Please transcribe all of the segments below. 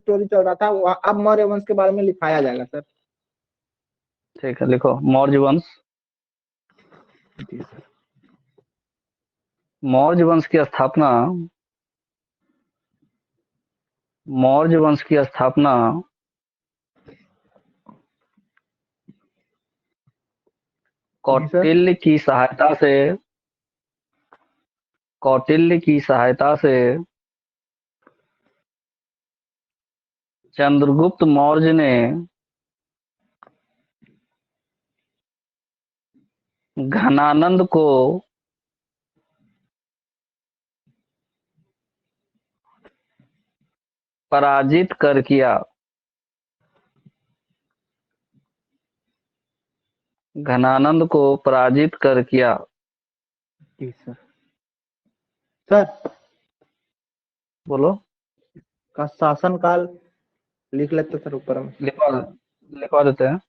Story चल रहा था, वो अब मौर्य वंश के बारे में लिखाया जाएगा सर। ठीक है, लिखो मौर्य वंश। जी सर। मौर्य वंश की स्थापना, मौर्य वंश की स्थापना जी सर। कौटिल्य की सहायता से, कौटिल्य की सहायता से चंद्रगुप्त मौर्य ने घनानंद को पराजित कर किया। घनानंद को पराजित कर किया। जी सर। सर बोलो। का शासन काल लिख लेते सर ऊपर में। लिखवा देते हैं।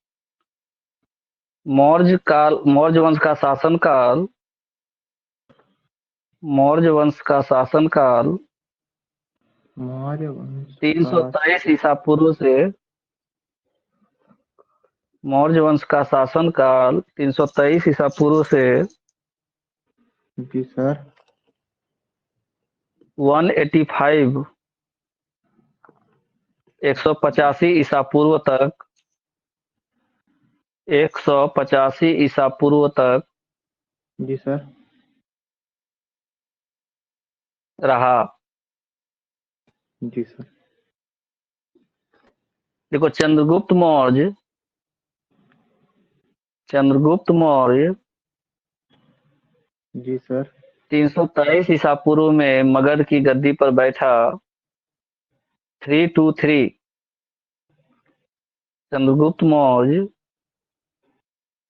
मौर्य काल, मौर्य वंश का शासन काल, मौर्य वंश का शासन काल मौर्य वंश 323 ईसा पूर्व से, मौर्य वंश का शासन काल 323 ईसा पूर्व से जी सर। 185 185 ईसा पूर्व तक, 185 ईसा पूर्व तक जी सर। रहा। जी सर। देखो चंद्रगुप्त मौर्य, चंद्रगुप्त मौर्य जी सर। 323 ईसा पूर्व में मगध की गद्दी पर बैठा। 323 चंद्रगुप्त मौर्य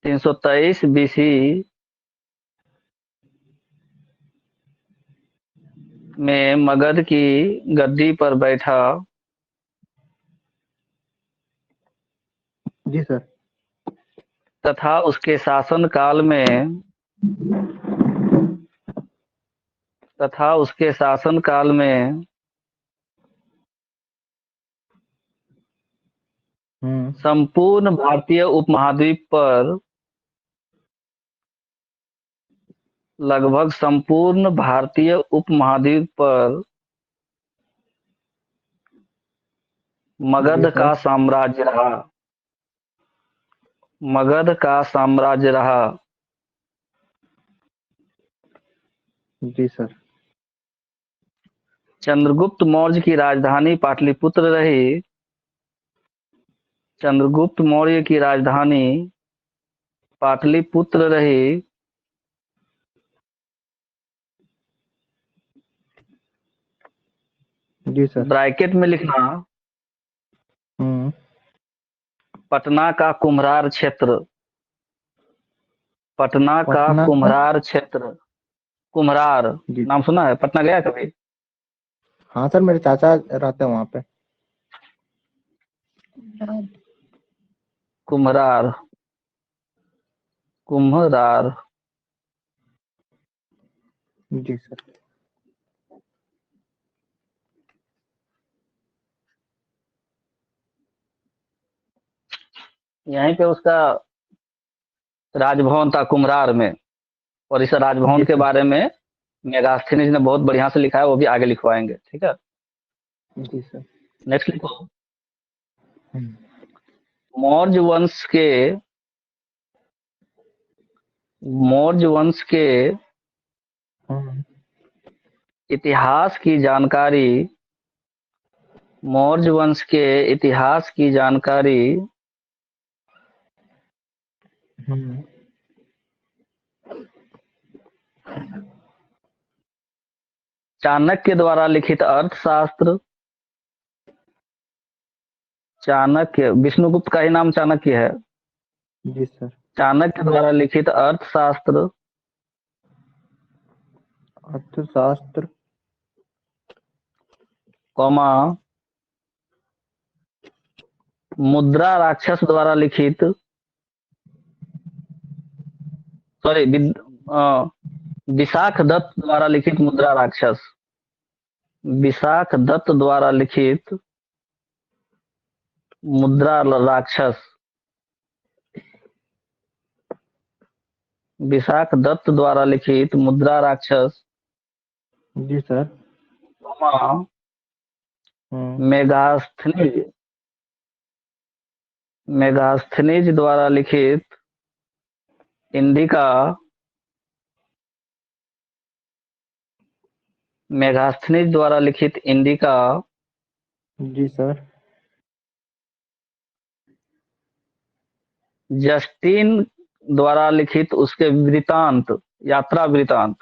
323 बीसी में मगध की गद्दी पर बैठा। जी सर। तथा उसके शासन काल में, तथा उसके शासन काल में संपूर्ण भारतीय उपमहाद्वीप पर, लगभग संपूर्ण भारतीय उपमहाद्वीप पर जी मगध का सर। साम्राज्य रहा। मगध का साम्राज्य रहा। जी सर। चंद्रगुप्त मौर्य की राजधानी पाटलिपुत्र रही। चंद्रगुप्त मौर्य की राजधानी पाटलिपुत्र रही। जी सर। ब्रैकेट में लिखना, पटना का कुम्हरार क्षेत्र, पटना का पटना का। कुम्हरार क्षेत्र। कुम्हरार जी। नाम सुना है? पटना गया कभी? हाँ सर, मेरे चाचा रहते हैं वहाँ पे। कुम्हरार, कुम्हरार। जी सर। यहीं पे उसका राजभवन था कुम्हरार में। और इस राजभवन जी के सर। बारे में मेगास्थनीज ने बहुत बढ़िया से लिखा है, वो भी आगे लिखवाएंगे। ठीक है, जी सर। नेक्स्ट लिखो। मौर्य वंश के, मौर्य वंश के इतिहास की जानकारी, मौर्य वंश के इतिहास की जानकारी चाणक्य द्वारा लिखित अर्थशास्त्र, चाणक्य, विष्णुगुप्त का ही नाम चाणक्य है। जी सर। चाणक्य द्वारा लिखित अर्थशास्त्र, अर्थशास्त्र, कौमा मुद्रा राक्षस द्वारा लिखित, सॉरी, विशाख दत्त द्वारा लिखित मुद्रा राक्षस, विशाख दत्त द्वारा लिखित मुद्रा राक्षस। विशाख दत्त द्वारा लिखित मुद्रा राक्षस। जी सर। मेगास्थनीज मेगास्थनीज द्वारा लिखित इंडिका। मेगास्थनीज द्वारा लिखित इंडिका। जी सर। जस्टिन द्वारा लिखित उसके वृतांत, यात्रा वृतांत।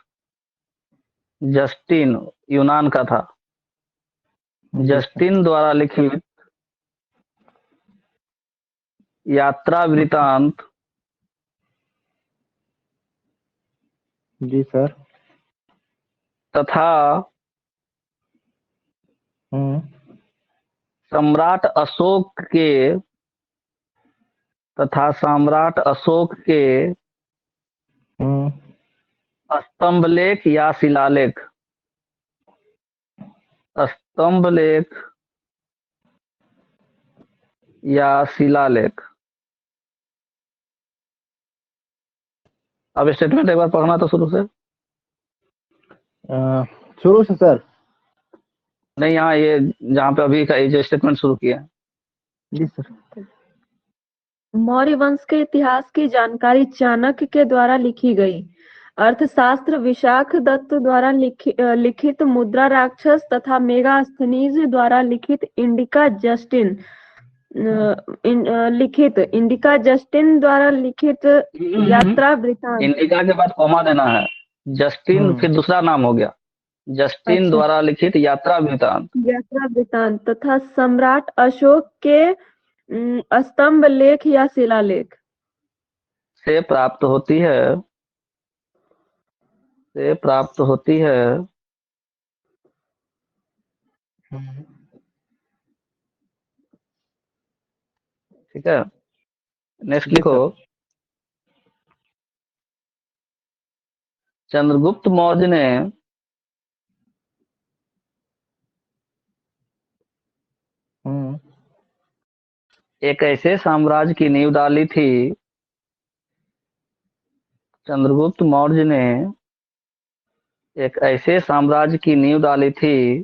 जस्टिन यूनान का था। जी सर। जस्टिन द्वारा लिखित यात्रा वृतांत जी सर। तथा हम्म सम्राट अशोक के हम्म स्तंभ लेख या शिलालेख। स्तंभ लेख या शिलालेख। अब स्टेटमेंट एक बार पढ़ना तो शुरू से। शुरू से सर। नहीं, यहाँ ये जहाँ पे अभी का ये जो स्टेटमेंट शुरू किया है। जी सर। मौर्य वंश के इतिहास की जानकारी चाणक्य के द्वारा लिखी गई। अर्थशास्त्र विशाख दत्त द्वारा लिखित मुद्रा राक्षस तथा मेगास्थनीज द्वारा लिखित इंडिका जस्टिन द्वारा लिखित यात्रा वृतांत। इंडिका के बाद कॉमा देना है। जस्टिन फिर दूसरा नाम हो गया। जस्टिन अच्छा। द्वारा लिखित यात्रा वृतांत यात्रा वृतांत तथा सम्राट अशोक के स्तंभ लेख या शिलालेख से प्राप्त होती है। ठीक है, नेक्स्ट जी लिखो। सर। चंद्रगुप्त मौर्य ने एक ऐसे साम्राज्य की नींव डाली थी। चंद्रगुप्त मौर्य ने एक ऐसे साम्राज्य की नींव डाली थी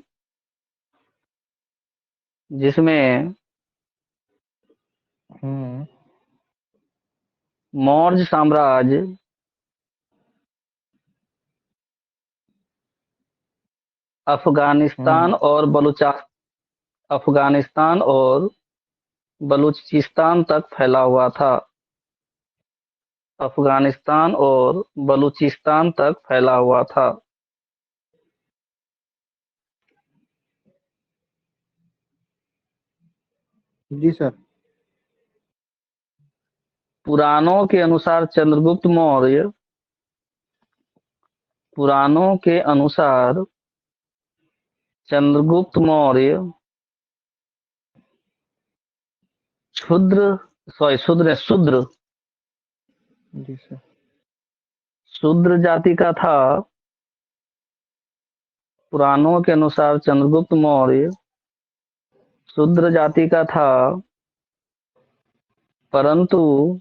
जिसमें मौर्य साम्राज्य अफगानिस्तान और बलूचिस्तान तक फैला हुआ था। अफगानिस्तान और बलूचिस्तान तक फैला हुआ था। जी सर। पुराणों के अनुसार चंद्रगुप्त मौर्य जी सर। शूद्र जाति का था। पुराणों के अनुसार चंद्रगुप्त मौर्य शूद्र जाति का था, परंतु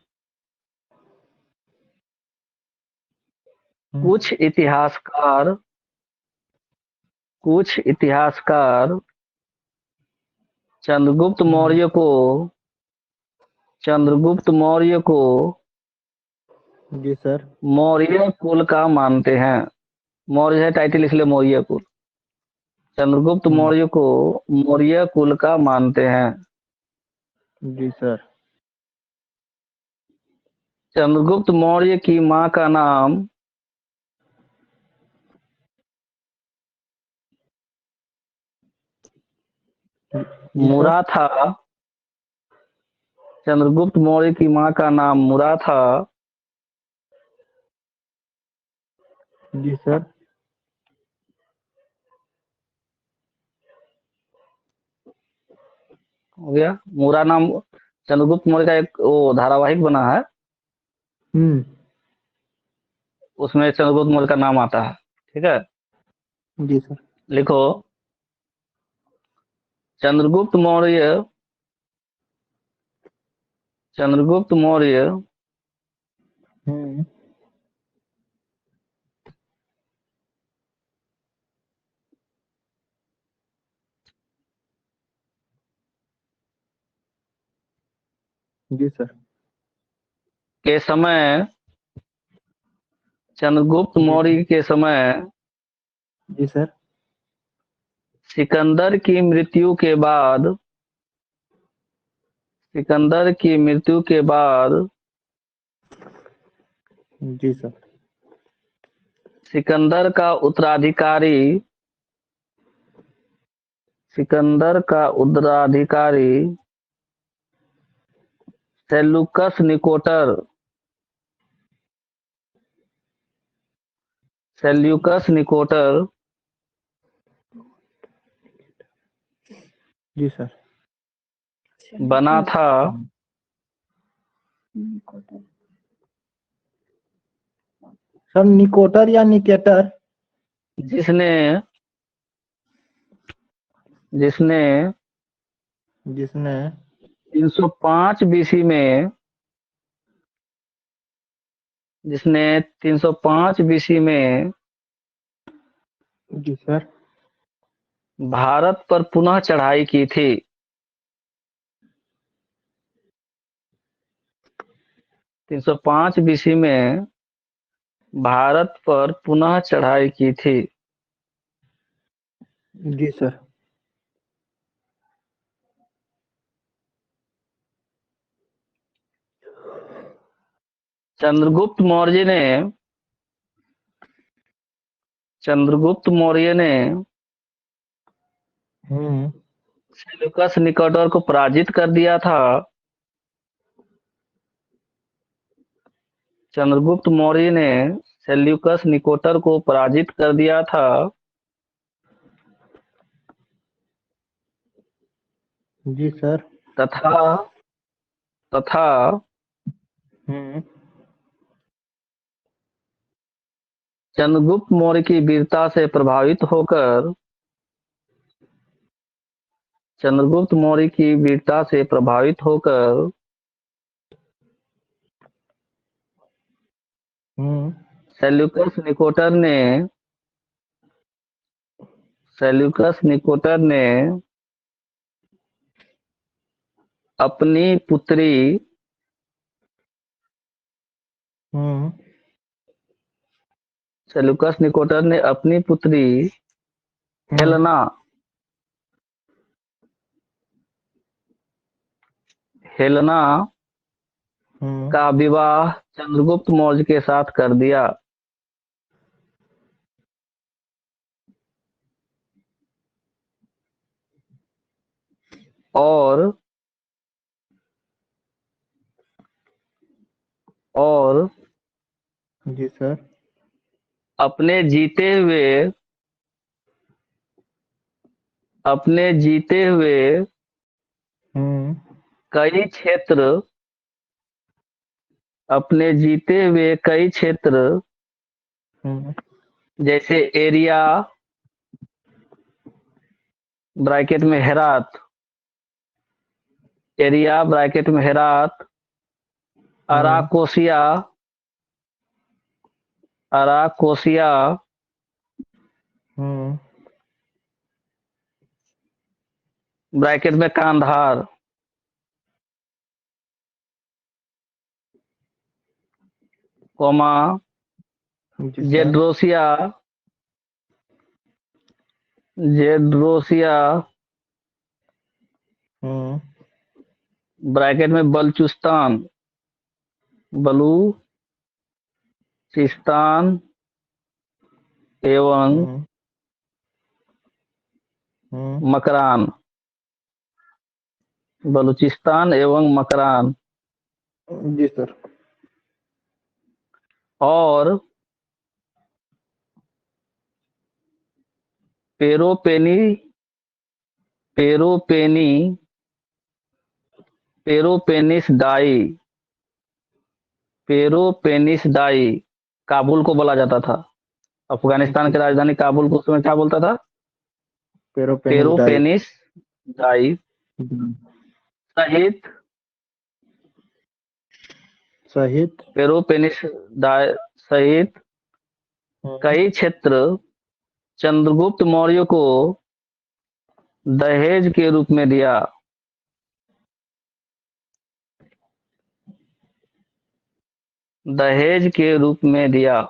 कुछ इतिहासकार चंद्रगुप्त मौर्य को जी सर। मौर्य कुल का मानते हैं। मौर्य है टाइटल, इसलिए मौर्य कुल। चंद्रगुप्त मौर्य को मौर्य कुल का मानते हैं। जी सर। चंद्रगुप्त मौर्य की मां का नाम मुरा था। चंद्रगुप्त मौर्य की मां का नाम मुरा था। जी सर। हो गया। मुरा नाम चंद्रगुप्त मौर्य का एक वो धारावाहिक बना है, उसमें चंद्रगुप्त मौर्य का नाम आता है। ठीक है, जी सर। लिखो। चंद्रगुप्त मौर्य चंद्रगुप्त मौर्य हम्म जी सर। के समय चंद्रगुप्त जी मौर्य के समय जी सर। सिकंदर की मृत्यु के बाद सिकंदर की मृत्यु के बाद जी सर। सिकंदर का उत्तराधिकारी सिकंदर का उत्तराधिकारी सेल्यूकस निकोटर सेल्यूकस निकोटर जी सर। बना था सर निकोटर या निकेटर? जिसने जिसने जिसने 305 बीसी में जिसने 305 बीसी में जी सर। भारत पर पुनः चढ़ाई की थी। 305 बीसी में भारत पर पुनः चढ़ाई की थी। जी सर। चंद्रगुप्त मौर्य ने चंद्रगुप्त मौर्य ने हम्म सेल्यूकस निकोटर को पराजित कर दिया था। चंद्रगुप्त मौर्य ने सेल्यूकस निकोटर को पराजित कर दिया था जी सर। तथा तथा हम्म चंद्रगुप्त मौर्य की वीरता से प्रभावित होकर चंद्रगुप्त मौर्य की वीरता से प्रभावित होकर हम्म सेल्यूकस निकोटर ने सेल्यूकस निकोटर ने अपनी पुत्री हम्म सेल्यूकस निकोटर ने अपनी पुत्री हम्म हेलेना हेलेना हम्म का विवाह चंद्रगुप्त मौर्य के साथ कर दिया। और और जी सर। अपने जीते हुए अपने जीते हुए हम्म कई क्षेत्र अपने जीते हुए कई क्षेत्र हम्म जैसे एरिया ब्रैकेट में हेरात एरिया ब्रैकेट में हेरात अराकोसिया अराकोसिया हम्म ब्रैकेट में कांधार कोमा जी सर। जेड्रोसिया जेड्रोसिया हम्म ब्रैकेट में बलूचिस्तान बलूचिस्तान एवं हम्म मकरान बलूचिस्तान एवं मकरान जी सर। और पेरोपेनी पेरोपेनी पेरोपेनिस डाई पेरोपेनिस डाई काबुल को बोला जाता था। अफगानिस्तान की राजधानी काबुल को उस समय क्या बोलता था? पेरोपेनिस डाई। पेरोपेनिस डाई हम्म सहित सहित पेरोपेनिस सहित कई क्षेत्र चंद्रगुप्त मौर्य को दहेज के रूप में दिया। दहेज के रूप में दिया।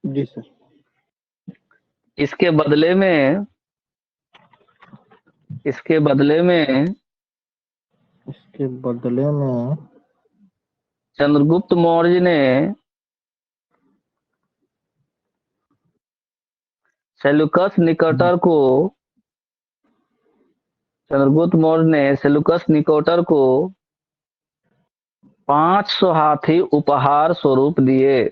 जी सर। इसके बदले में इसके बदले में चंद्रगुप्त मौर्य ने सेल्यूकस निकेटर को चंद्रगुप्त मौर्य ने सेल्यूकस निकेटर को 500 हाथी उपहार स्वरूप दिए।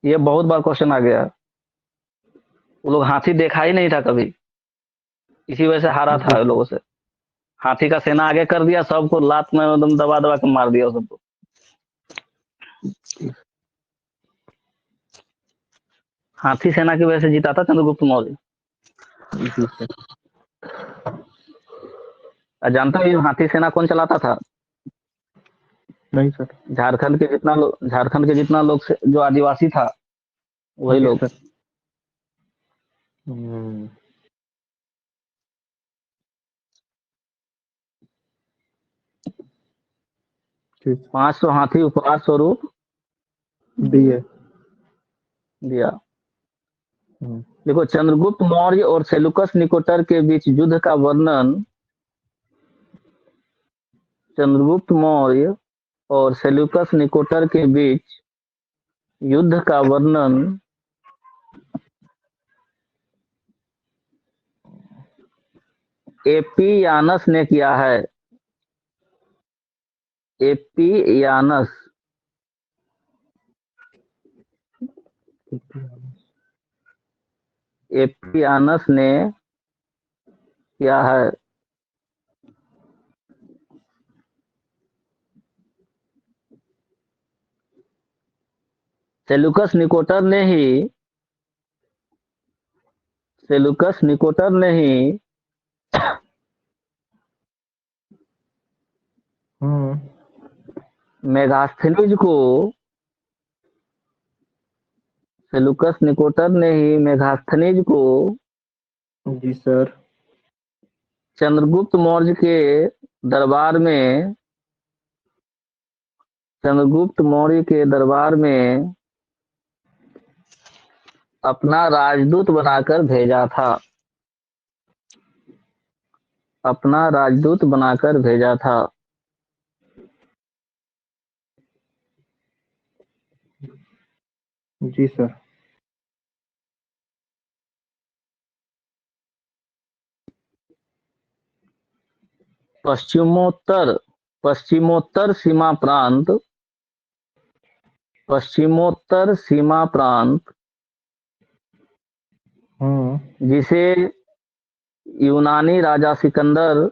ये बहुत बार क्वेश्चन आ गया। वो लोग हाथी देखा ही नहीं था कभी, इसी वजह से हारा था लोगों से। हाथी का सेना आगे कर दिया, सबको लात में एकदम दबा दबा के मार दिया सबको। हाथी सेना की वजह से जीता था चंद्रगुप्त मौर्य। जानता है हाथी सेना कौन चलाता था? नहीं सर। झारखंड के जितना लोग जो आदिवासी था वही लोग। सर। 500 हाथी उपहार स्वरूप दिया। देखो, चंद्रगुप्त मौर्य और सेल्यूकस निकेटर के बीच युद्ध का वर्णन चंद्रगुप्त मौर्य और सेल्यूकस निकेटर के बीच युद्ध का वर्णन एपियानस ने किया है। एपियानस ने किया है। सेल्यूकस निकेटर ने ही मेगास्थनीज को सेल्यूकस निकेटर ने ही मेगास्थनीज को जी सर। चंद्रगुप्त मौर्य के दरबार में अपना राजदूत बनाकर भेजा था। जी सर। पश्चिमोत्तर सीमा प्रांत जिसे यूनानी राजा सिकंदर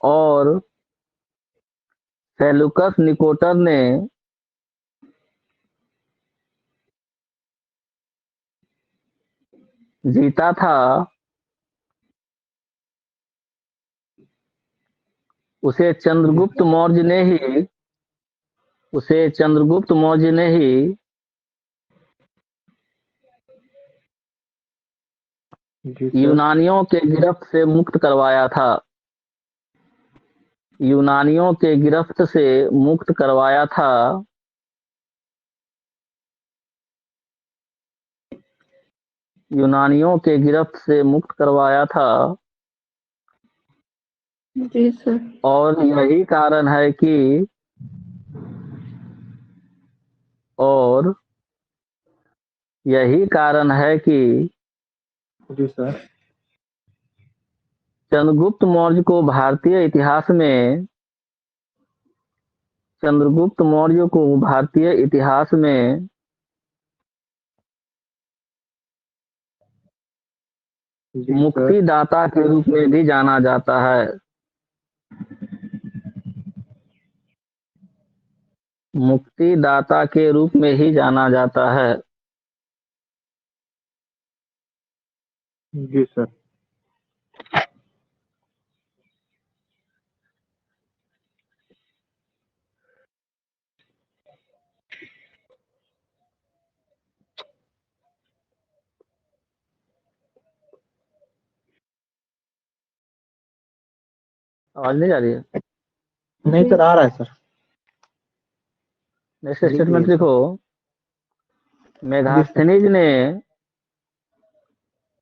और सेल्यूकस निकेटर ने जीता था, उसे चंद्रगुप्त मौर्य ने ही यूनानियों के गिरफ्त से मुक्त करवाया था। यूनानियों के गिरफ्त से मुक्त करवाया था। जी सर। और यही कारण है कि जी सर। चंद्रगुप्त मौर्य को भारतीय इतिहास में मुक्तिदाता के रूप में भी जाना जाता है। मुक्तिदाता के रूप में ही जाना जाता है। जी सर। आवाज नहीं जा रही है? नहीं जी सर, आ रहा है सर। नेक्स्ट लिख लिए स्टेटमेंट सर। लिखो। जी सर। मेगास्थनीज ने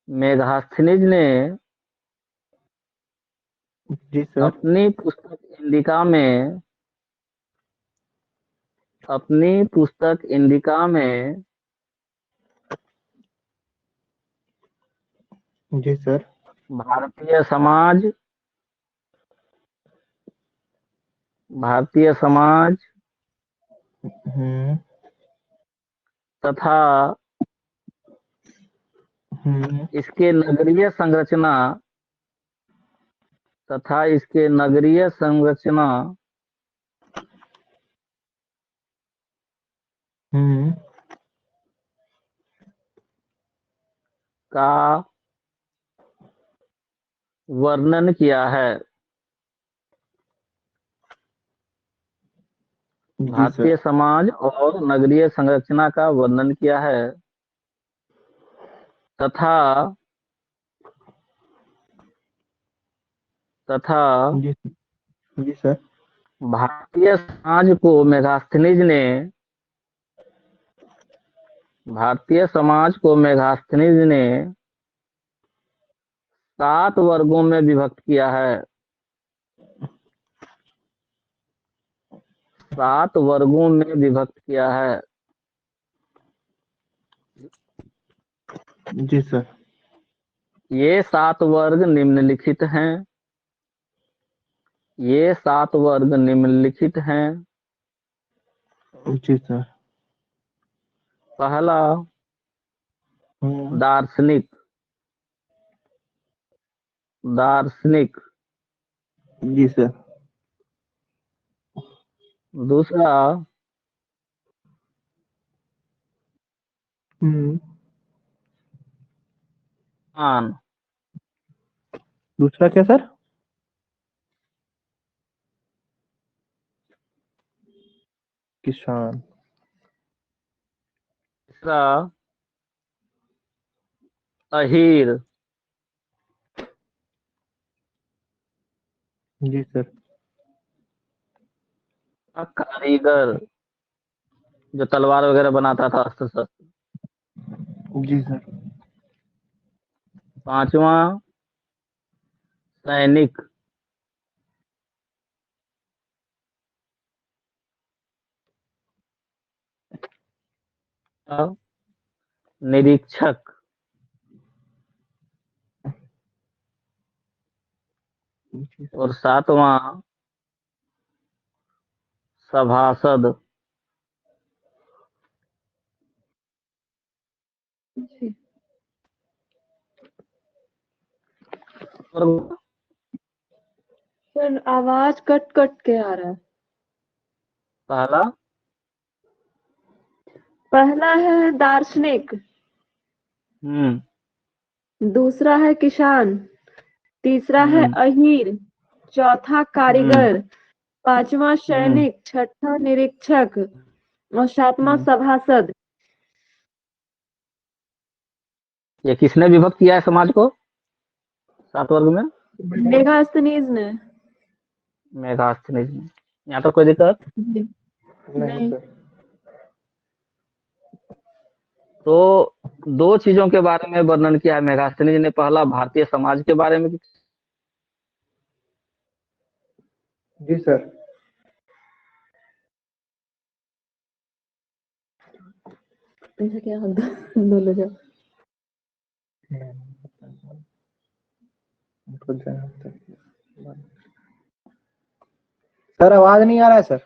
मेगास्थनीज ने जी सर। अपनी पुस्तक इंडिका में अपनी पुस्तक इंडिका में जी सर। भारतीय समाज भारतीय समाज हम्म। तथा हम्म। इसके नगरीय संरचना तथा इसके नगरीय संरचना हम्म। का वर्णन किया है। जी सर। भारतीय समाज और नगरीय संरचना का वर्णन किया है तथा तथा जी सर। जी सर। भारतीय समाज को मेगास्थनीज ने 7 वर्गों में विभक्त किया है। 7 वर्गों में विभक्त किया है। जी सर। ये 7 वर्ग निम्नलिखित हैं। ये 7 वर्ग निम्नलिखित हैं। जी सर। पहला, हम्म। दार्शनिक। दार्शनिक। जी सर। दूसरा, हम्म। आन। दूसरा क्या सर? किसान। तीसरा, अहीर। जी सर। कारीगर, जो तलवार वगैरह बनाता था, अस्त्र शस्त्र। जी सर। पांचवा, सैनिक। निरीक्षक। जी और सर। सातवां, सभासद। जी और सर, आवाज कट कट के आ रहा है। पहला, पहला है दार्शनिक, हम्म दूसरा है किसान, तीसरा है हम्म अहीर, चौथा हम्म कारीगर, पांचवा हम्म सैनिक, छठा निरीक्षक और सातवां हम्म। सभासद। ये किसने विभक्त किया है समाज को 7 वर्ग में? मेगास्थनीज ने। मेगास्थनीज ने। यहाँ तो कोई दिक्कत? जी। नहीं नहीं। सर। तो 2 चीजों के बारे में वर्णन किया है मेगास्थनीज ने। पहला, भारतीय समाज के बारे में। जी सर। ऐसा क्या बोलो जाओ। सर आवाज नहीं आ रहा है सर।